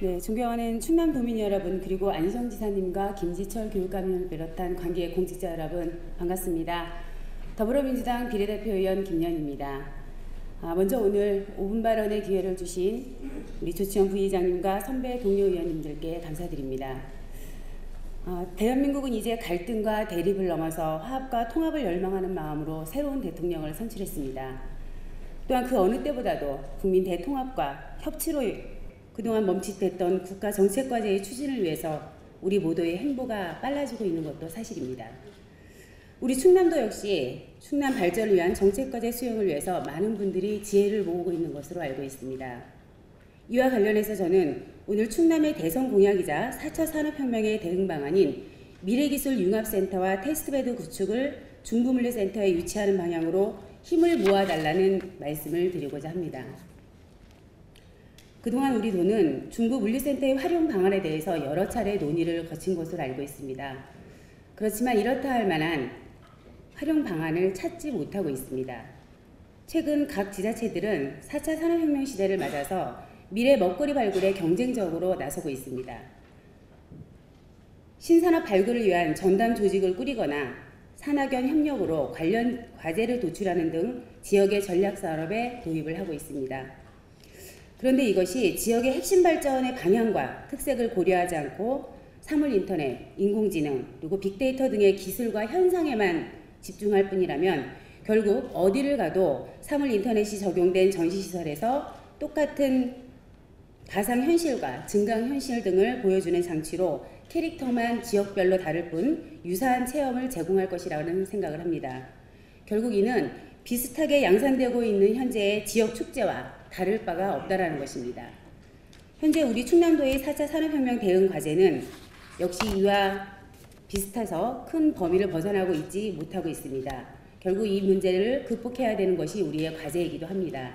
네, 존경하는 충남도민 여러분, 그리고 안희정지사님과 김지철 교육감님을 비롯한 관계 공직자 여러분, 반갑습니다. 더불어민주당 비례대표의원 김연입니다. 먼저 오늘 5분 발언의 기회를 주신 우리 조치현 부의장님과 선배 동료 의원님들께 감사드립니다. 대한민국은 이제 갈등과 대립을 넘어서 화합과 통합을 열망하는 마음으로 새로운 대통령을 선출했습니다. 또한 그 어느 때보다도 국민 대통합과 협치로 그동안 멈칫했던 국가 정책과제의 추진을 위해서 우리 모두의 행보가 빨라지고 있는 것도 사실입니다. 우리 충남도 역시 충남 발전을 위한 정책과제 수용을 위해서 많은 분들이 지혜를 모으고 있는 것으로 알고 있습니다. 이와 관련해서 저는 오늘 충남의 대선 공약이자 4차 산업혁명의 대응 방안인 미래기술융합센터와 테스트베드 구축을 중부물류센터에 유치하는 방향으로 힘을 모아달라는 말씀을 드리고자 합니다. 그동안 우리 도는 중부물류센터의 활용 방안에 대해서 여러 차례 논의를 거친 것으로 알고 있습니다. 그렇지만 이렇다 할 만한 활용 방안을 찾지 못하고 있습니다. 최근 각 지자체들은 4차 산업혁명 시대를 맞아서 미래 먹거리 발굴에 경쟁적으로 나서고 있습니다. 신산업 발굴을 위한 전담 조직을 꾸리거나 산학연 협력으로 관련 과제를 도출하는 등 지역의 전략산업에 도입을 하고 있습니다. 그런데 이것이 지역의 핵심 발전의 방향과 특색을 고려하지 않고 사물인터넷, 인공지능, 그리고 빅데이터 등의 기술과 현상에만 집중할 뿐이라면 결국 어디를 가도 사물인터넷이 적용된 전시시설에서 똑같은 가상현실과 증강현실 등을 보여주는 장치로 캐릭터만 지역별로 다를 뿐 유사한 체험을 제공할 것이라는 생각을 합니다. 결국 이는 비슷하게 양산되고 있는 현재의 지역 축제와 다를 바가 없다라는 것입니다. 현재 우리 충남도의 4차 산업혁명 대응 과제는 역시 이와 비슷해서 큰 범위를 벗어나고 있지 못하고 있습니다. 결국 이 문제를 극복해야 되는 것이 우리의 과제이기도 합니다.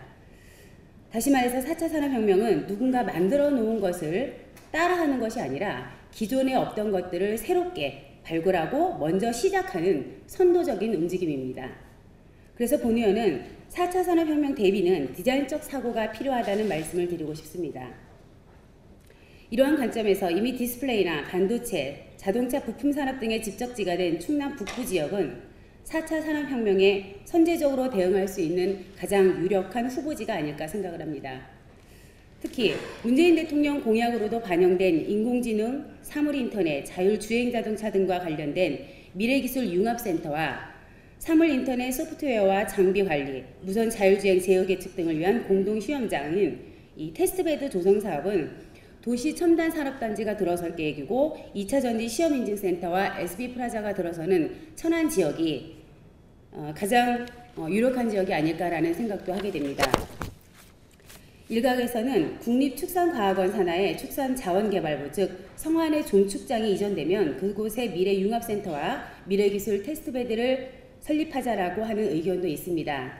다시 말해서 4차 산업혁명은 누군가 만들어 놓은 것을 따라하는 것이 아니라 기존에 없던 것들을 새롭게 발굴하고 먼저 시작하는 선도적인 움직임입니다. 그래서 본 의원은 4차 산업혁명 대비는 디자인적 사고가 필요하다는 말씀을 드리고 싶습니다. 이러한 관점에서 이미 디스플레이나 반도체, 자동차 부품 산업 등의 집적지가 된 충남 북부 지역은 4차 산업혁명에 선제적으로 대응할 수 있는 가장 유력한 후보지가 아닐까 생각을 합니다. 특히 문재인 대통령 공약으로도 반영된 인공지능, 사물인터넷, 자율주행자동차 등과 관련된 미래기술융합센터와 사물인터넷 소프트웨어와 장비 관리, 무선 자율주행 제어 계측 등을 위한 공동시험장인 이 테스트베드 조성 사업은 도시 첨단 산업단지가 들어설 계획이고 2차 전지 시험인증센터와 SB프라자가 들어서는 천안 지역이 가장 유력한 지역이 아닐까라는 생각도 하게 됩니다. 일각에서는 국립축산과학원 산하의 축산자원개발부 즉 성안의 종축장이 이전되면 그곳에 미래융합센터와 미래기술 테스트베드를 설립하자라고 하는 의견도 있습니다.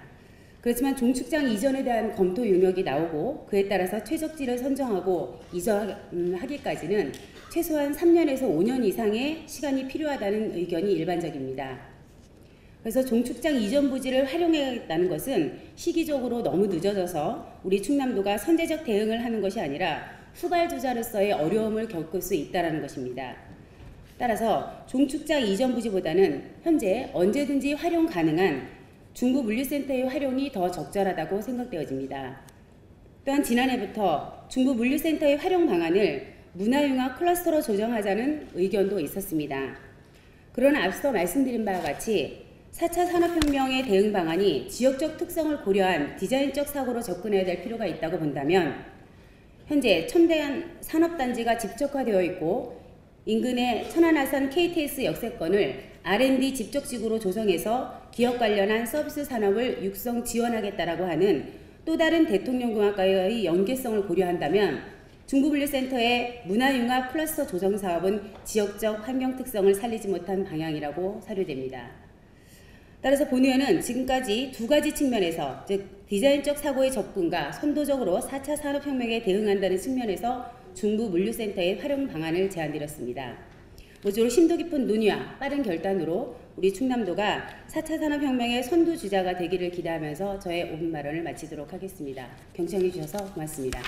그렇지만 종축장 이전에 대한 검토 용역이 나오고 그에 따라서 최적지를 선정하고 이전하기까지는 최소한 3년에서 5년 이상의 시간이 필요하다는 의견이 일반적입니다. 그래서 종축장 이전 부지를 활용하겠다는 것은 시기적으로 너무 늦어져서 우리 충남도가 선제적 대응을 하는 것이 아니라 후발주자로서의 어려움을 겪을 수 있다는 것입니다. 따라서 종축장 이전 부지보다는 현재 언제든지 활용 가능한 중부물류센터의 활용이 더 적절하다고 생각되어집니다. 또한 지난해부터 중부물류센터의 활용 방안을 문화융합 클러스터로 조정하자는 의견도 있었습니다. 그러나 앞서 말씀드린 바와 같이 4차 산업혁명의 대응 방안이 지역적 특성을 고려한 디자인적 사고로 접근해야 될 필요가 있다고 본다면 현재 첨단 산업단지가 집적화되어 있고 인근의 천안아산 KTX 역세권을 R&D 집적지구로 조성해서 기업 관련한 서비스 산업을 육성 지원하겠다라고 하는 또 다른 대통령 공약과의 연계성을 고려한다면 중부물류센터의 문화융합 클러스터 조성 사업은 지역적 환경 특성을 살리지 못한 방향이라고 사료됩니다. 따라서 본 의원은 지금까지 두 가지 측면에서 즉 디자인적 사고의 접근과 선도적으로 4차 산업혁명에 대응한다는 측면에서 중부물류센터의 활용 방안을 제안드렸습니다. 모쪼록 심도 깊은 논의와 빠른 결단으로 우리 충남도가 4차 산업혁명의 선두주자가 되기를 기대하면서 저의 5분 발언을 마치도록 하겠습니다. 경청해 주셔서 고맙습니다.